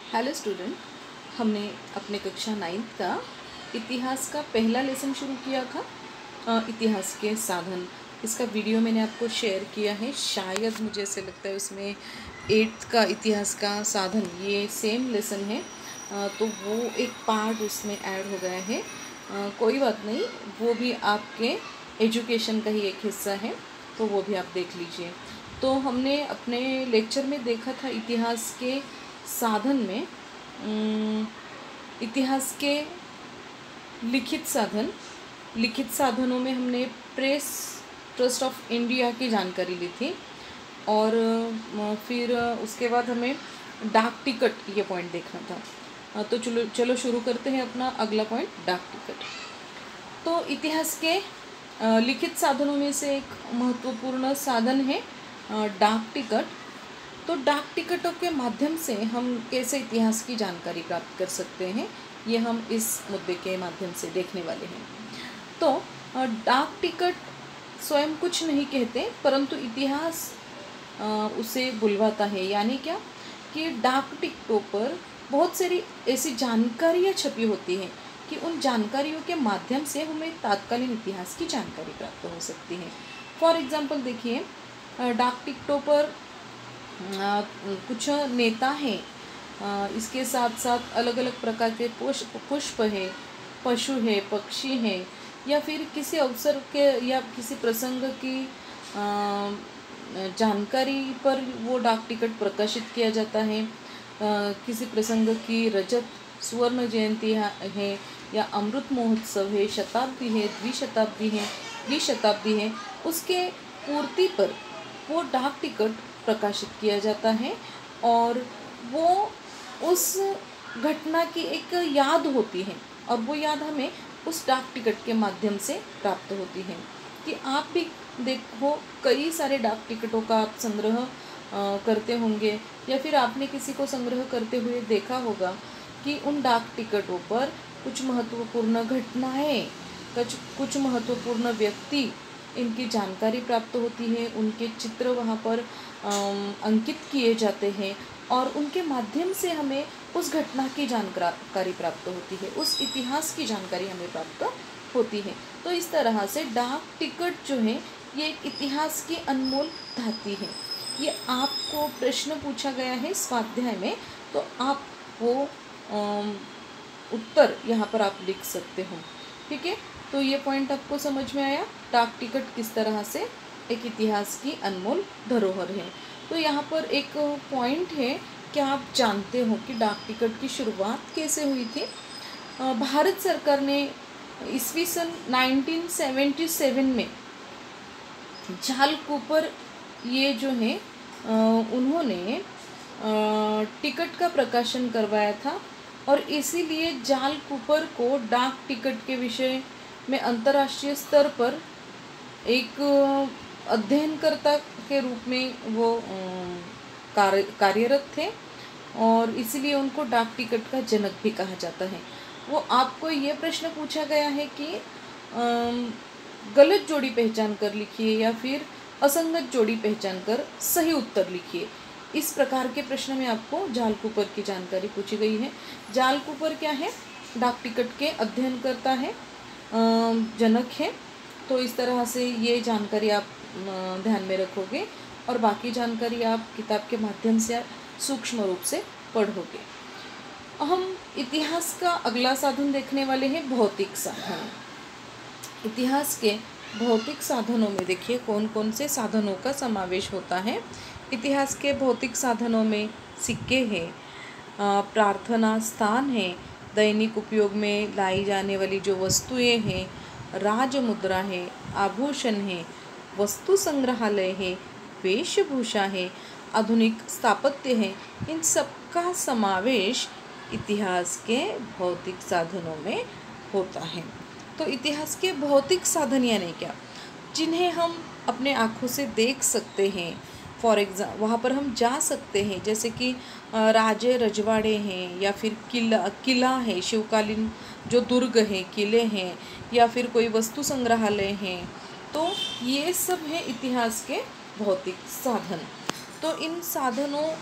Hello student, हमने अपने कक्षा 9th का इतिहास का पहला लेसन शुरू किया था। इतिहास के साधन, इसका वीडियो मैंने आपको शेयर किया है। शायद मुझे ऐसे लगता है उसमें 8th का इतिहास का साधन ये सेम लेसन है, तो वो एक पार्ट उसमें ऐड हो गया है। कोई बात नहीं, वो भी आपके एजुकेशन का ही एक हिस्सा है, तो वो भी आप देख लीजिए। तो हमने अपने लेक्चर में देखा था इतिहास के साधन में इतिहास के लिखित साधनों में हमने प्रेस ट्रस्ट ऑफ इंडिया की जानकारी ली थी, और फिर उसके बाद हमें डाक टिकट ये पॉइंट देखना था। तो चलो शुरू करते हैं अपना अगला पॉइंट, डाक टिकट। तो इतिहास के लिखित साधनों में से एक महत्वपूर्ण साधन है डाक टिकट। तो डाक टिकटों के माध्यम से हम कैसे इतिहास की जानकारी प्राप्त कर सकते हैं, ये हम इस मुद्दे के माध्यम से देखने वाले हैं। तो डाक टिकट स्वयं कुछ नहीं कहते, परंतु इतिहास उसे बुलवाता है। यानी क्या कि डाक टिकटों पर बहुत सारी ऐसी जानकारियाँ छपी होती हैं कि उन जानकारियों के माध्यम से हमें तात्कालीन इतिहास की जानकारी प्राप्त हो सकती है। फॉर एग्जाम्पल देखिए, डाक टिकटों पर कुछ नेता हैं, इसके साथ साथ अलग अलग प्रकार के पुष्प हैं, पशु है, पक्षी हैं, या फिर किसी अवसर के या किसी प्रसंग की जानकारी पर वो डाक टिकट प्रकाशित किया जाता है। किसी प्रसंग की रजत स्वर्ण जयंती है, या अमृत महोत्सव है, शताब्दी है, द्विशताब्दी है, उसके पूर्ति पर वो डाक टिकट प्रकाशित किया जाता है, और वो उस घटना की एक याद होती है, और वो याद हमें उस डाक टिकट के माध्यम से प्राप्त होती है। कि आप भी देखो, कई सारे डाक टिकटों का आप संग्रह करते होंगे, या फिर आपने किसी को संग्रह करते हुए देखा होगा कि उन डाक टिकटों पर कुछ महत्वपूर्ण घटनाएं, कुछ महत्वपूर्ण व्यक्ति, इनकी जानकारी प्राप्त होती है, उनके चित्र वहाँ पर अंकित किए जाते हैं, और उनके माध्यम से हमें उस घटना की जानकारी प्राप्त होती है, उस इतिहास की जानकारी हमें प्राप्त होती है। तो इस तरह से डाक टिकट जो है ये एक इतिहास की अनमोल धाती है। ये आपको प्रश्न पूछा गया है स्वाध्याय में, तो आप वो उत्तर यहाँ पर आप लिख सकते हो। ठीक है, तो ये पॉइंट आपको समझ में आया, डाक टिकट किस तरह से एक इतिहास की अनमोल धरोहर है। तो यहाँ पर एक पॉइंट है, क्या आप जानते हो कि डाक टिकट की शुरुआत कैसे हुई थी? भारत सरकार ने ईस्वी सन 1977 में झाल कूपर ये जो है उन्होंने टिकट का प्रकाशन करवाया था, और इसीलिए जाल कूपर को डाक टिकट के विषय में अंतर्राष्ट्रीय स्तर पर एक अध्ययनकर्ता के रूप में वो कार्यरत थे, और इसीलिए उनको डाक टिकट का जनक भी कहा जाता है। वो आपको ये प्रश्न पूछा गया है कि गलत जोड़ी पहचान कर लिखिए, या फिर असंगत जोड़ी पहचान कर सही उत्तर लिखिए। इस प्रकार के प्रश्न में आपको जाल कूपर की जानकारी पूछी गई है। जाल कूपर क्या है? डाक टिकट के अध्ययनकर्ता है, जनक है। तो इस तरह से ये जानकारी आप ध्यान में रखोगे, और बाकी जानकारी आप किताब के माध्यम से सूक्ष्म रूप से पढ़ोगे। हम इतिहास का अगला साधन देखने वाले हैं, भौतिक साधन। इतिहास के भौतिक साधनों में देखिए कौन कौन से साधनों का समावेश होता है। इतिहास के भौतिक साधनों में सिक्के हैं, प्रार्थना स्थान है, दैनिक उपयोग में लाई जाने वाली जो वस्तुएं हैं, राजमुद्रा है, आभूषण है, वस्तु संग्रहालय है, वेशभूषा है, आधुनिक स्थापत्य है, इन सब का समावेश इतिहास के भौतिक साधनों में होता है। तो इतिहास के भौतिक साधन यानी क्या? जिन्हें हम अपने आँखों से देख सकते हैं। फॉर एग्जाम्पल वहाँ पर हम जा सकते हैं, जैसे कि राजे रजवाड़े हैं, या फिर किला है, शिवकालीन जो दुर्ग हैं, किले हैं, या फिर कोई वस्तु संग्रहालय हैं। तो ये सब है इतिहास के भौतिक साधन। तो इन साधनों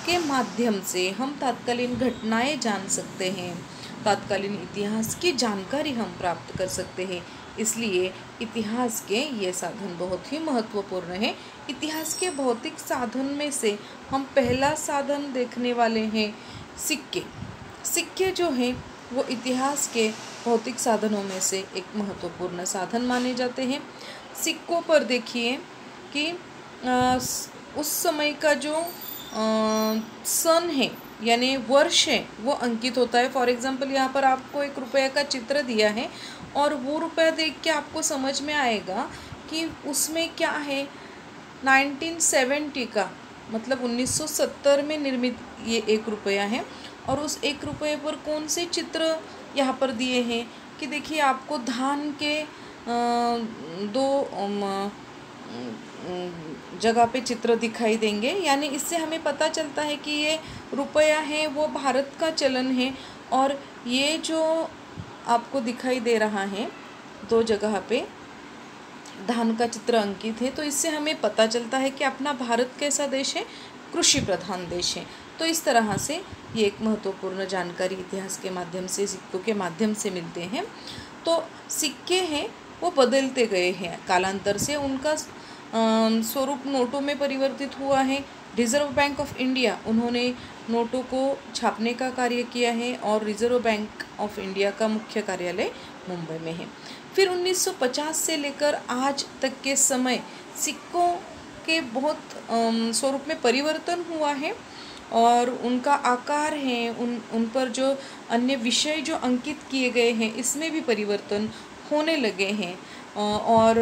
के माध्यम से हम तत्कालीन घटनाएं जान सकते हैं, तत्कालीन इतिहास की जानकारी हम प्राप्त कर सकते हैं। इसलिए इतिहास के ये साधन बहुत ही महत्वपूर्ण है। इतिहास के भौतिक साधन में से हम पहला साधन देखने वाले हैं सिक्के। सिक्के जो हैं वो इतिहास के भौतिक साधनों में से एक महत्वपूर्ण साधन माने जाते हैं। सिक्कों पर देखिए कि उस समय का जो सन है यानी वर्ष है वो अंकित होता है। फॉर एग्जांपल यहाँ पर आपको 1 रुपये का चित्र दिया है और वो रुपया देख के आपको समझ में आएगा कि उसमें क्या है, 1970 का मतलब 1970 में निर्मित ये 1 रुपया है। और उस 1 रुपये पर कौन से चित्र यहाँ पर दिए हैं कि देखिए आपको धान के 2 जगह पे चित्र दिखाई देंगे। यानी इससे हमें पता चलता है कि ये रुपया है वो भारत का चलन है। और ये जो आपको दिखाई दे रहा है 2 जगह पे धान का चित्र अंकित है, तो इससे हमें पता चलता है कि अपना भारत कैसा देश है, कृषि प्रधान देश है। तो इस तरह से ये एक महत्वपूर्ण जानकारी इतिहास के माध्यम से, सिक्कों के माध्यम से मिलते हैं। तो सिक्के हैं वो बदलते गए हैं कालांतर से, उनका स्वरूप नोटों में परिवर्तित हुआ है। रिजर्व बैंक ऑफ इंडिया उन्होंने नोटों को छापने का कार्य किया है और रिजर्व बैंक ऑफ इंडिया का मुख्य कार्यालय मुंबई में है। फिर 1950 से लेकर आज तक के समय सिक्कों के बहुत स्वरूप में परिवर्तन हुआ है और उनका आकार है, उन पर जो अन्य विषय जो अंकित किए गए हैं इसमें भी परिवर्तन होने लगे हैं। और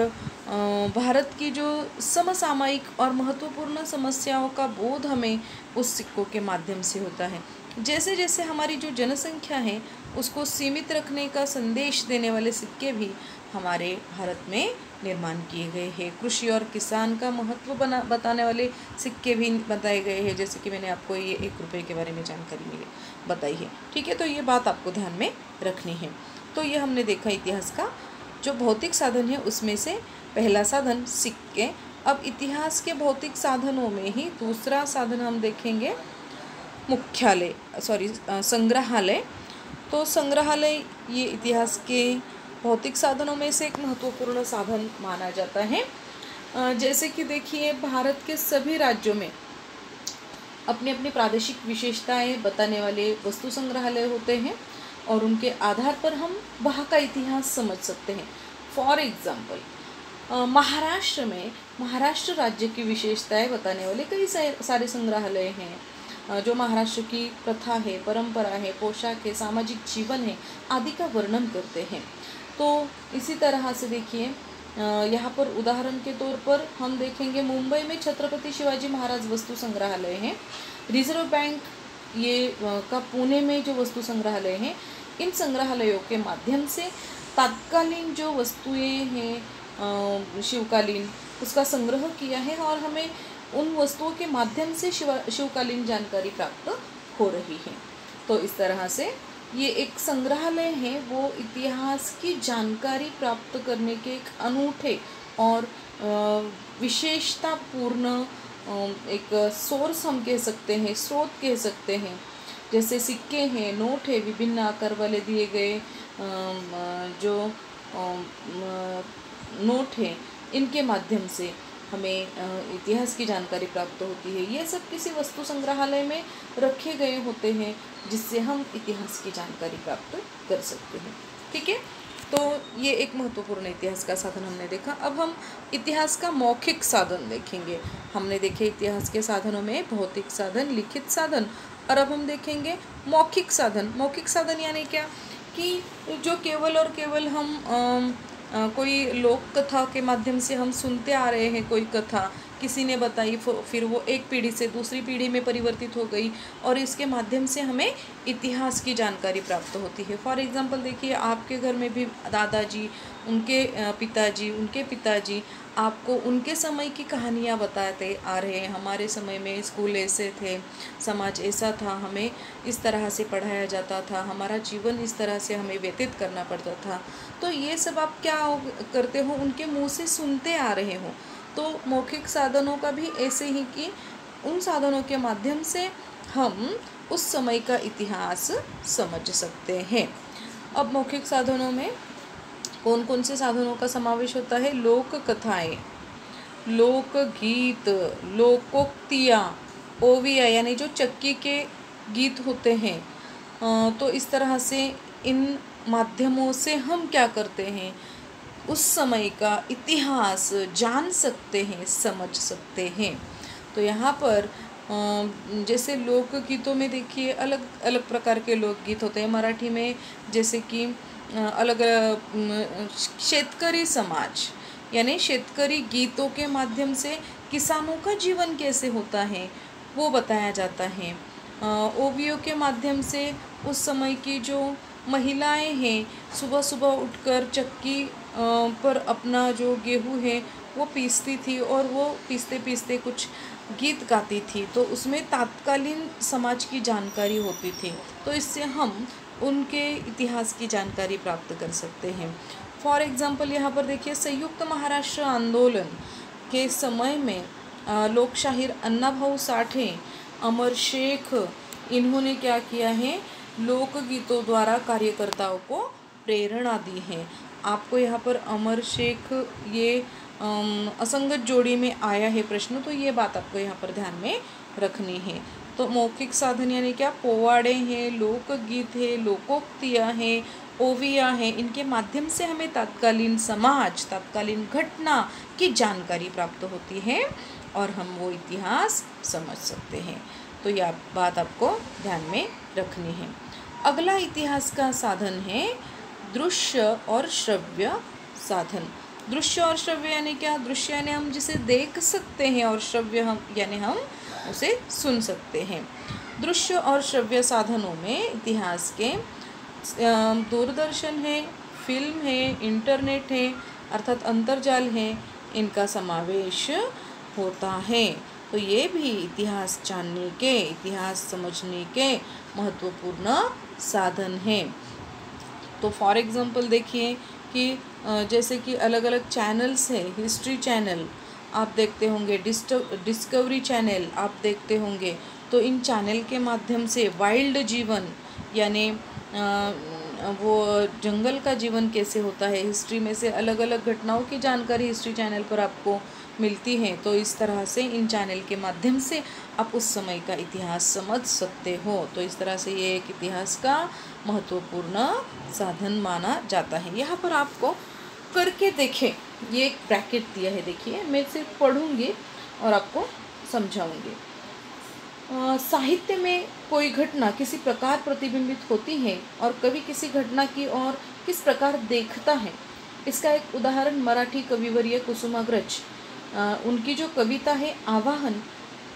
भारत की जो समसामयिक और महत्वपूर्ण समस्याओं का बोध हमें उस सिक्कों के माध्यम से होता है। जैसे जैसे हमारी जो जनसंख्या है उसको सीमित रखने का संदेश देने वाले सिक्के भी हमारे भारत में निर्माण किए गए हैं। कृषि और किसान का महत्व बताने वाले सिक्के भी बताए गए हैं, जैसे कि मैंने आपको ये 1 रुपये के बारे में जानकारी बताई है। ठीक है, तो ये बात आपको ध्यान में रखनी है। तो ये हमने देखा इतिहास का जो भौतिक साधन है उसमें से पहला साधन सिक्के। अब इतिहास के भौतिक साधनों में ही दूसरा साधन हम देखेंगे संग्रहालय। तो संग्रहालय ये इतिहास के भौतिक साधनों में से एक महत्वपूर्ण साधन माना जाता है। जैसे कि देखिए भारत के सभी राज्यों में अपनी अपनी प्रादेशिक विशेषताएं बताने वाले वस्तु संग्रहालय होते हैं और उनके आधार पर हम वहाँ का इतिहास समझ सकते हैं। फॉर एग्जाम्पल महाराष्ट्र में महाराष्ट्र राज्य की विशेषताएं बताने वाले कई सारे संग्रहालय हैं जो महाराष्ट्र की प्रथा है, परंपरा है, पोशाक है, सामाजिक जीवन है आदि का वर्णन करते हैं। तो इसी तरह से देखिए यहाँ पर उदाहरण के तौर पर हम देखेंगे मुंबई में छत्रपति शिवाजी महाराज वस्तु संग्रहालय है। रिजर्व बैंक ये का पुणे में जो वस्तु संग्रहालय हैं, इन संग्रहालयों के माध्यम से तत्कालीन जो वस्तुएं हैं शिवकालीन उसका संग्रह किया है और हमें उन वस्तुओं के माध्यम से शिवकालीन जानकारी प्राप्त हो रही है। तो इस तरह से ये एक संग्रहालय है वो इतिहास की जानकारी प्राप्त करने के एक अनूठे और विशेषतापूर्ण एक सोर्स हम कह सकते हैं, स्रोत कह सकते हैं। जैसे सिक्के हैं, नोट है, विभिन्न आकार वाले दिए गए जो नोट हैं, इनके माध्यम से हमें इतिहास की जानकारी प्राप्त होती है। ये सब किसी वस्तु संग्रहालय में रखे गए होते हैं जिससे हम इतिहास की जानकारी प्राप्त कर सकते हैं। ठीक है, तो ये एक महत्वपूर्ण इतिहास का साधन हमने देखा। अब हम इतिहास का मौखिक साधन देखेंगे। हमने देखे इतिहास के साधनों में भौतिक साधन, लिखित साधन, और अब हम देखेंगे मौखिक साधन। मौखिक साधन यानी क्या कि जो केवल और केवल हम कोई लोक कथा के माध्यम से हम सुनते आ रहे हैं, कोई कथा किसी ने बताई, फिर वो एक पीढ़ी से दूसरी पीढ़ी में परिवर्तित हो गई और इसके माध्यम से हमें इतिहास की जानकारी प्राप्त होती है। फॉर एग्जांपल देखिए आपके घर में भी दादाजी, उनके पिताजी, उनके पिताजी आपको उनके समय की कहानियाँ बताते आ रहे हैं। हमारे समय में स्कूल ऐसे थे, समाज ऐसा था, हमें इस तरह से पढ़ाया जाता था, हमारा जीवन इस तरह से हमें व्यतीत करना पड़ता था। तो ये सब आप क्या करते हो, उनके मुँह से सुनते आ रहे हो। तो मौखिक साधनों का भी ऐसे ही कि उन साधनों के माध्यम से हम उस समय का इतिहास समझ सकते हैं। अब मौखिक साधनों में कौन कौन से साधनों का समावेश होता है? लोक कथाएं, लोकगीत, लोकोक्तियाँ, ओविया यानी जो चक्की के गीत होते हैं। तो इस तरह से इन माध्यमों से हम क्या करते हैं? उस समय का इतिहास जान सकते हैं, समझ सकते हैं। तो यहाँ पर जैसे लोकगीतों में देखिए अलग अलग प्रकार के लोकगीत होते हैं। मराठी में जैसे कि अलग शेतकरी समाज यानी शेतकरी गीतों के माध्यम से किसानों का जीवन कैसे होता है वो बताया जाता है। ओवियों के माध्यम से उस समय की जो महिलाएं हैं सुबह सुबह उठकर चक्की पर अपना जो गेहूं है वो पीसती थी और वो पीसते पीसते कुछ गीत गाती थी, तो उसमें तात्कालीन समाज की जानकारी होती थी। तो इससे हम उनके इतिहास की जानकारी प्राप्त कर सकते हैं। फॉर एग्ज़ाम्पल यहाँ पर देखिए संयुक्त महाराष्ट्र आंदोलन के समय में लोकशाहीर अन्नाभाऊ साठे, अमर शेख, इन्होंने क्या किया है? लोकगीतों द्वारा कार्यकर्ताओं को प्रेरणा दी है। आपको यहाँ पर अमर शेख ये असंगत जोड़ी में आया है प्रश्न, तो ये बात आपको यहाँ पर ध्यान में रखनी है। तो मौखिक साधन यानी क्या? पोवाड़े हैं, लोकगीत है, लोकोक्तियाँ हैं, ओविया हैं। इनके माध्यम से हमें तात्कालीन समाज, तात्कालीन घटना की जानकारी प्राप्त होती है और हम वो इतिहास समझ सकते हैं। तो यह बात आपको ध्यान में रखनी है। अगला इतिहास का साधन है दृश्य और श्रव्य साधन। दृश्य और श्रव्य यानी क्या? दृश्य यानी हम जिसे देख सकते हैं और श्रव्य हम यानी हम उसे सुन सकते हैं। दृश्य और श्रव्य साधनों में इतिहास के दूरदर्शन है, फिल्म है, इंटरनेट है अर्थात अंतर्जाल है, इनका समावेश होता है। तो ये भी इतिहास जानने के, इतिहास समझने के महत्वपूर्ण साधन हैं। तो फॉर एग्ज़ाम्पल देखिए कि जैसे कि अलग अलग चैनल्स है, हिस्ट्री चैनल आप देखते होंगे, डिस्कवरी चैनल आप देखते होंगे। तो इन चैनल के माध्यम से वाइल्ड जीवन यानी वो जंगल का जीवन कैसे होता है, हिस्ट्री में से अलग अलग घटनाओं की जानकारी हिस्ट्री चैनल पर आपको मिलती है। तो इस तरह से इन चैनल के माध्यम से आप उस समय का इतिहास समझ सकते हो। तो इस तरह से ये एक इतिहास का महत्वपूर्ण साधन माना जाता है। यहाँ पर आपको करके देखें, ये एक ब्रैकेट दिया है, देखिए मैं सिर्फ पढ़ूँगी और आपको समझाऊँगी। साहित्य में कोई घटना किसी प्रकार प्रतिबिंबित होती है और कवि किसी घटना की ओर किस प्रकार देखता है। इसका एक उदाहरण मराठी कविवर्य कुसुमाग्रज, उनकी जो कविता है आवाहन,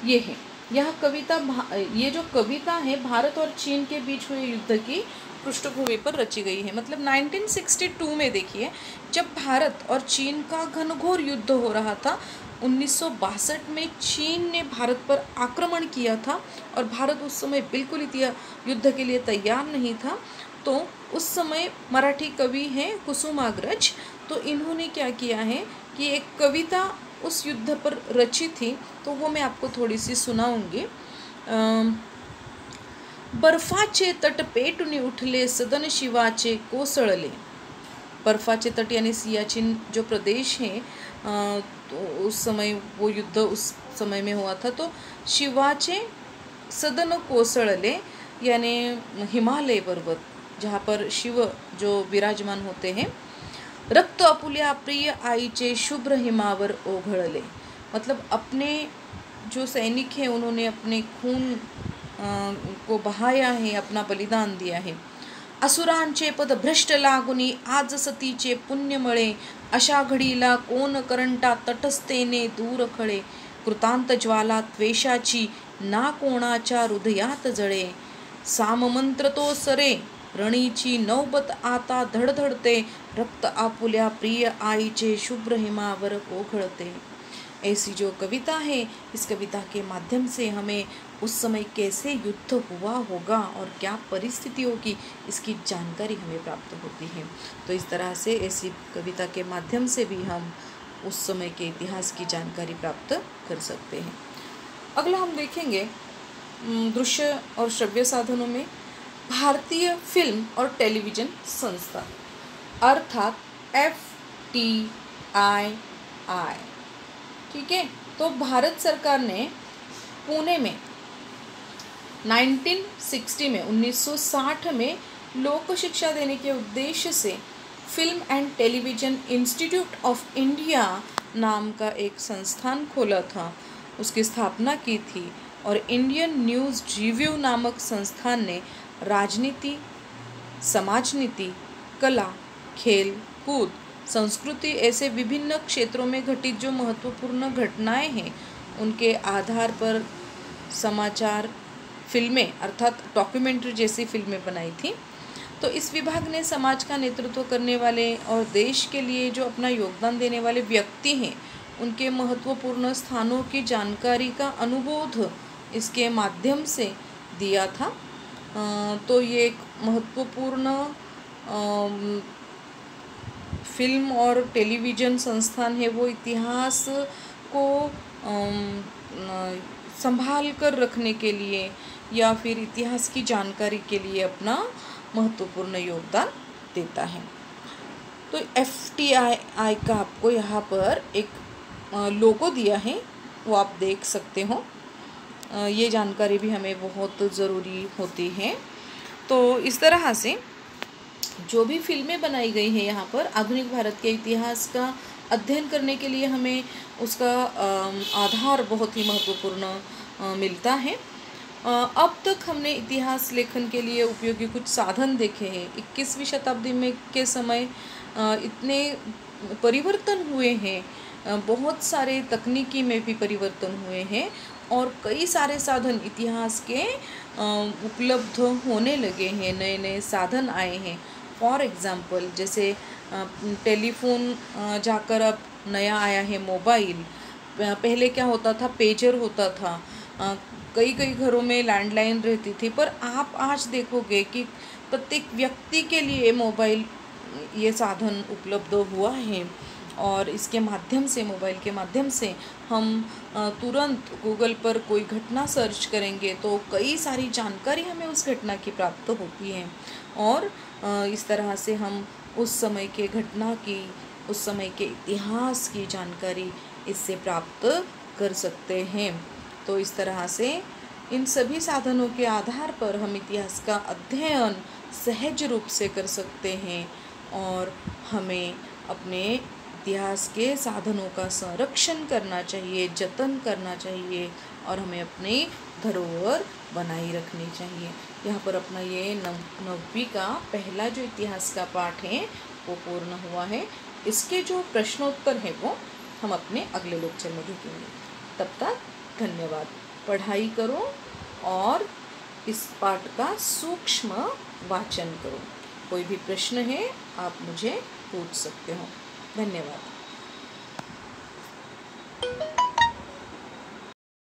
ये है। ये जो कविता है भारत और चीन के बीच हुए युद्ध की पृष्ठभूमि पर रची गई है। मतलब 1962 में देखिए जब भारत और चीन का घनघोर युद्ध हो रहा था। 1962 में चीन ने भारत पर आक्रमण किया था और भारत उस समय बिल्कुल युद्ध के लिए तैयार नहीं था। तो उस समय मराठी कवि हैं कुसुमाग्रज, तो इन्होंने क्या किया है कि एक कविता उस युद्ध पर रची थी, तो वो मैं आपको थोड़ी सी सुनाऊंगी। बर्फाचे तट पेटून उठले सदन शिवाचे कोसळले। बर्फाचे तट यानी सियाचिन जो प्रदेश है, तो उस समय वो युद्ध उस समय में हुआ था। तो शिवाचे सदन कोसळले यानी हिमालय पर्वत जहाँ पर शिव जो विराजमान होते हैं। रक्त आपुल्या प्रिय आईचे शुभ्र हिमावर ओघळले। मतलब अपने जो सैनिक हैं उन्होंने अपने खून को बहाया है, अपना बलिदान दिया है। असुरांचे पद भ्रष्ट लागुनी आज सतीचे पुण्य मळे। अशा घडीला कोण करंटा तटस्थेने दूर खळे। कृतांत ज्वाला त्वेषाची ना कोणाच्या हृदयात जळे। साममंत्र तो सरे रणीची नौबत आता धडधडते। रक्त आपुल्या प्रिय आईचे शुभ्र हिमावर ओघळते। ऐसी जो कविता है, इस कविता के माध्यम से हमें उस समय कैसे युद्ध हुआ होगा और क्या परिस्थिति होगी इसकी जानकारी हमें प्राप्त होती है। तो इस तरह से ऐसी कविता के माध्यम से भी हम उस समय के इतिहास की जानकारी प्राप्त कर सकते हैं। अगला हम देखेंगे दृश्य और श्रव्य साधनों में भारतीय फिल्म और टेलीविज़न संस्था अर्थात FTII। ठीक है, तो भारत सरकार ने पुणे में 1960 में लोक शिक्षा देने के उद्देश्य से film and television institute of India नाम का एक संस्थान खोला था, उसकी स्थापना की थी। और इंडियन न्यूज़ रिव्यू नामक संस्थान ने राजनीति, समाजनीति, कला, खेल कूद, संस्कृति ऐसे विभिन्न क्षेत्रों में घटित जो महत्वपूर्ण घटनाएं हैं उनके आधार पर समाचार फिल्में अर्थात डॉक्यूमेंट्री जैसी फिल्में बनाई थी। तो इस विभाग ने समाज का नेतृत्व करने वाले और देश के लिए जो अपना योगदान देने वाले व्यक्ति हैं उनके महत्वपूर्ण स्थानों की जानकारी का अनुबोध इसके माध्यम से दिया था। तो ये एक महत्वपूर्ण फिल्म और टेलीविज़न संस्थान है, वो इतिहास को संभाल कर रखने के लिए या फिर इतिहास की जानकारी के लिए अपना महत्वपूर्ण योगदान देता है। तो FTII का आपको यहाँ पर एक लोगो दिया है, वो आप देख सकते हो। ये जानकारी भी हमें बहुत ज़रूरी होती है। तो इस तरह से जो भी फिल्में बनाई गई हैं यहाँ पर आधुनिक भारत के इतिहास का अध्ययन करने के लिए हमें उसका आधार बहुत ही महत्वपूर्ण मिलता है। अब तक हमने इतिहास लेखन के लिए उपयोगी कुछ साधन देखे हैं। 21वीं शताब्दी में के समय इतने परिवर्तन हुए हैं, बहुत सारे तकनीकी में भी परिवर्तन हुए हैं और कई सारे साधन इतिहास के उपलब्ध होने लगे हैं, नए नए साधन आए हैं। फॉर एग्ज़ाम्पल जैसे टेलीफोन जाकर अब नया आया है मोबाइल। पहले क्या होता था, पेजर होता था, कई कई घरों में लैंडलाइन रहती थी, पर आप आज देखोगे कि प्रत्येक व्यक्ति के लिए मोबाइल ये साधन उपलब्ध हुआ है और इसके माध्यम से, मोबाइल के माध्यम से हम तुरंत गूगल पर कोई घटना सर्च करेंगे तो कई सारी जानकारी हमें उस घटना की प्राप्त होती है और इस तरह से हम उस समय के घटना की, उस समय के इतिहास की जानकारी इससे प्राप्त कर सकते हैं। तो इस तरह से इन सभी साधनों के आधार पर हम इतिहास का अध्ययन सहज रूप से कर सकते हैं और हमें अपने इतिहास के साधनों का संरक्षण करना चाहिए, जतन करना चाहिए और हमें अपनी धरोहर बनाए रखनी चाहिए। यहाँ पर अपना ये 9वीं का पहला जो इतिहास का पाठ है वो पूर्ण हुआ है। इसके जो प्रश्नोत्तर है वो हम अपने अगले लेक्चर में देखेंगे। तब तक धन्यवाद। पढ़ाई करो और इस पाठ का सूक्ष्म वाचन करो। कोई भी प्रश्न है आप मुझे पूछ सकते हो। धन्यवाद।